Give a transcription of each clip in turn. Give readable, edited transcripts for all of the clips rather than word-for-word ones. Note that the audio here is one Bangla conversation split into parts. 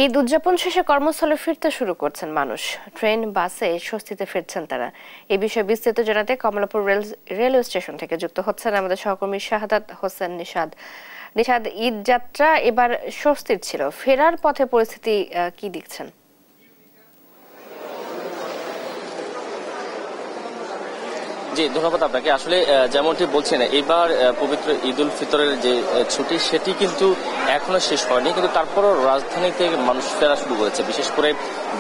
ঈদ উদযাপন শেষে কর্মস্থলে ফিরতে শুরু করছেন মানুষ। ট্রেন, বাসে স্বস্তিতে ফিরছেন তারা। এই বিষয়ে বিস্তারিত জানাতে কমলাপুর রেলওয়ে স্টেশন থেকে যুক্ত হচ্ছেন আমাদের সহকর্মী শাহাদাত হোসেন নিশাদ। ঈদ যাত্রা এবার স্বস্তির ছিল, ফেরার পথে পরিস্থিতি কি দেখছেন? জি, ধন্যবাদ আপনাকে। আসলে যেমনটি বলছেন, এবার পবিত্র ঈদ উল ফিতরের যে ছুটি সেটি কিন্তু এখনো শেষ হয়নি, কিন্তু তারপরও রাজধানীতে মানুষ ফেরা শুরু করেছে। বিশেষ করে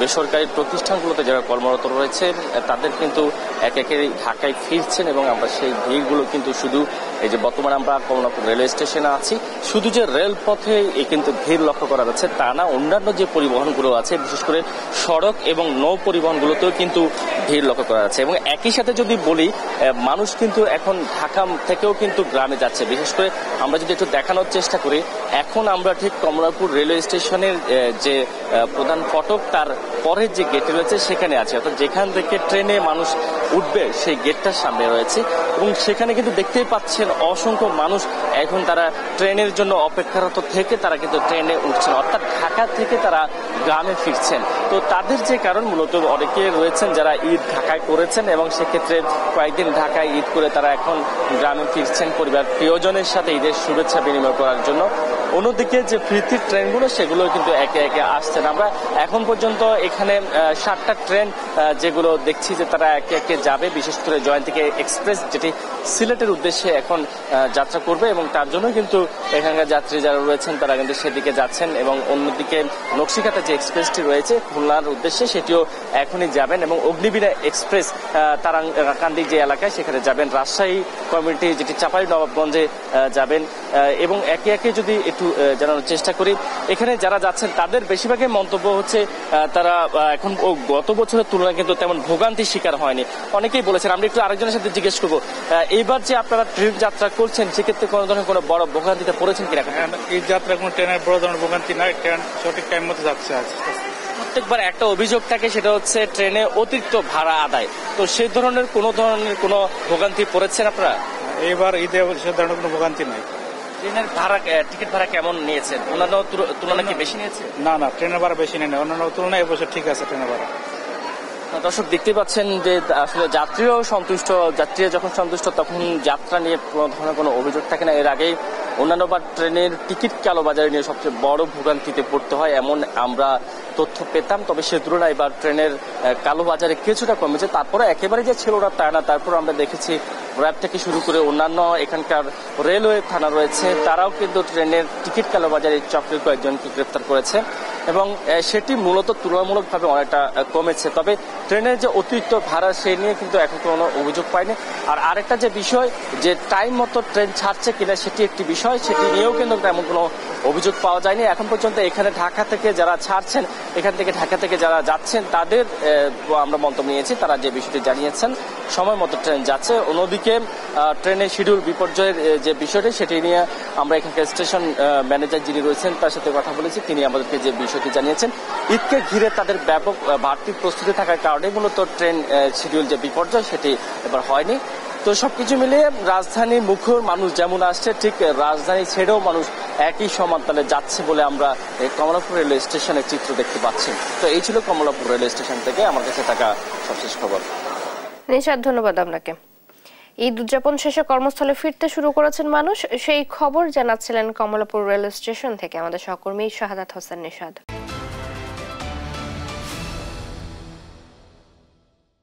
বেসরকারি প্রতিষ্ঠানগুলোতে যারা কর্মরত রয়েছে তাদের কিন্তু একে একে ঢাকায় ফিরছেন এবং আমরা সেই ভিড়গুলো কিন্তু শুধু এই যে বর্তমানে আমরা কমলাপুর রেলওয়ে স্টেশনে আছি, শুধু যে রেলপথে কিন্তু ভিড় লক্ষ্য করা যাচ্ছে তা না, অন্যান্য যে পরিবহনগুলো আছে বিশেষ করে সড়ক এবং নৌ পরিবহনগুলোতেও কিন্তু ভিড় লক্ষ্য করা যাচ্ছে। এবং একই সাথে যদি বলি, মানুষ কিন্তু এখন ঢাকা থেকেও কিন্তু গ্রামে যাচ্ছে। বিশেষ করে আমরা যদি একটু দেখানোর চেষ্টা করি, এখন আমরা ঠিক কমলাপুর রেলওয়ে স্টেশনের যে প্রধান ফটক তার পরের যে গেট রয়েছে সেখানে আছে, অর্থাৎ যেখান থেকে ট্রেনে মানুষ উঠবে সেই গেটটার সামনে রয়েছে এবং সেখানে কিন্তু দেখতেই পাচ্ছেন অসংখ্য মানুষ এখন তারা ট্রেনের জন্য অপেক্ষারত থেকে তারা কিন্তু ট্রেনে উঠছেন, অর্থাৎ ঢাকা থেকে তারা গ্রামে ফিরছেন। তো তাদের যে কারণ, মূলত অনেকে রয়েছেন যারা ঈদ ঢাকায় করেছেন এবং সেক্ষেত্রে কয়েকদিন ঢাকায় ঈদ করে তারা এখন গ্রামে ফিরছেন পরিবার প্রিয়জনের সাথে ঈদের শুভেচ্ছা বিনিময় করার জন্য। অন্যদিকে যে ফিরতির ট্রেনগুলো সেগুলো কিন্তু একে একে আসছেন। আমরা এখন পর্যন্ত এখানে 7টা ট্রেন যেগুলো দেখছি যে তারা একে একে যাবে, বিশেষ করে জয়ন্তী এক্সপ্রেস যেটি সিলেটের উদ্দেশ্যে এখন যাত্রা করবে এবং তার জন্য কিন্তু এখানকার যাত্রী যারা রয়েছেন তারা কিন্তু সেদিকে যাচ্ছেন। এবং অন্যদিকে নকশিকাতা যে এক্সপ্রেসটি রয়েছে খুলনার উদ্দেশ্যে সেটিও এখনই যাবেন এবং অগ্নিবীণা এক্সপ্রেস তারাকান্দি যে এলাকায় সেখানে যাবেন, রাজশাহী কমিউনিটি যেটি চাঁপাইনবাবগঞ্জে যাবেন। এবং একে একে যদি একটু জানানোর চেষ্টা করি, এখানে যারা যাচ্ছেন তাদের বেশিরভাগই মন্তব্য হচ্ছে তারা এখন গত বছরের তুলনায় কিন্তু তেমন ভোগান্তির শিকার হয়নি। অনেকেই বলেছেন। আমরা একটু আরেকজনের সাথে জিজ্ঞেস করবো, এইবার যে আপনারা ট্রেন যাত্রা করছেন সেক্ষেত্রে কোনো ধরনের কোনো বড় ভোগান্তিতে পড়েছেন কিনা? এই যাত্রা কোনো ট্রেনের বড় ধরনের ভোগান্তি নয়, ট্রেন সঠিক টাইম মতো যাচ্ছে। প্রত্যেকবার একটা অভিযোগ থাকে, সেটা হচ্ছে ট্রেনে অতিরিক্ত ভাড়া আদায়। তো সেই ধরনের কোনো ভোগান্তি পড়েছেন আপনারা? এইবার ঈদে সে ধরনের কোনো ভোগান্তি নাই। ট্রেনের ভাড়া, টিকিট ভাড়া কেমন নিয়েছেন? অন্যান্য তুলনায় কি বেশি নিয়েছে? না, ট্রেনের ভাড়া বেশি নেই, অন্যান্য তুলনায় এবছর ঠিক আছে ট্রেনের ভাড়া। দর্শক দেখতে পাচ্ছেন যে আসলে যাত্রীরাও সন্তুষ্ট। যাত্রীরা যখন সন্তুষ্ট তখন যাত্রা নিয়ে কোনো ধরনের কোনো অভিযোগ থাকে না। এর আগেই অন্যান্যবার ট্রেনের টিকিট কালোবাজারি নিয়ে সবচেয়ে বড় ভোগান্তিতে পড়তে হয় এমন আমরা তথ্য পেতাম, তবে সে তুলনায় এবার ট্রেনের কালোবাজারে কিছুটা কমেছে। তারপরে একেবারে যে ছিল না তা না, তারপর আমরা দেখেছি র্যাব থেকে শুরু করে অন্যান্য এখানকার রেলওয়ে থানা রয়েছে তারাও কিন্তু ট্রেনের টিকিট কালোবাজারি চক্রের কয়েকজনকে গ্রেপ্তার করেছে এবং সেটি মূলত তুলনামূলকভাবে অনেকটা কমেছে। তবে ট্রেনের যে অতিরিক্ত ভাড়া সে নিয়ে কিন্তু এখন কোনো অভিযোগ পায়নি। আর আরেকটা যে বিষয়, যে টাইম মতো ট্রেন ছাড়ছে কিনা সেটি একটি বিষয়, সেটি নিয়েও কিন্তু তেমন কোনো অভিযোগ পাওয়া যায়নি এখন পর্যন্ত। এখানে ঢাকা থেকে যারা ছাড়ছেন, এখান থেকে ঢাকা থেকে যারা যাচ্ছেন তাদের আমরা মন্তব্য নিয়েছি, তারা যে বিষয়টি জানিয়েছেন সময় মতো ট্রেন যাচ্ছে। অন্যদিকে ট্রেনের শিডিউল বিপর্যয়ের যে বিষয়টি সেটি নিয়ে আমরা এখানকার স্টেশন ম্যানেজার যিনি রয়েছেন তার সাথে কথা বলেছি, তিনি আমাদেরকে যে বিষয়টি জানিয়েছেন ঈদকে ঘিরে তাদের ব্যাপক বাড়তি প্রস্তুতি থাকার কারণে মূলত ট্রেন শিডিউল যে বিপর্যয় সেটি এবার হয়নি। তো সবকিছু মিলিয়ে রাজধানী মুখর মানুষ যেমন আসছে, ঠিক রাজধানী ছেড়েও মানুষ একই সমান্তরালে যাচ্ছে বলে আমরা কমলাপুর রেলওয়ে স্টেশনের চিত্র দেখতে পাচ্ছি। তো এই ছিল কমলাপুর রেলওয়ে স্টেশন থেকে আমার কাছে থাকা সবশেষ খবর। নিশাদ, ধন্যবাদ আপনাকে। ঈদ উদযাপন শেষে কর্মস্থলে ফিরতে শুরু করেছেন মানুষ, সেই খবর জানাচ্ছিলেন কমলাপুর রেলওয়ে স্টেশন থেকে আমাদের সহকর্মী শাহাদাত হোসেন নিশাদ।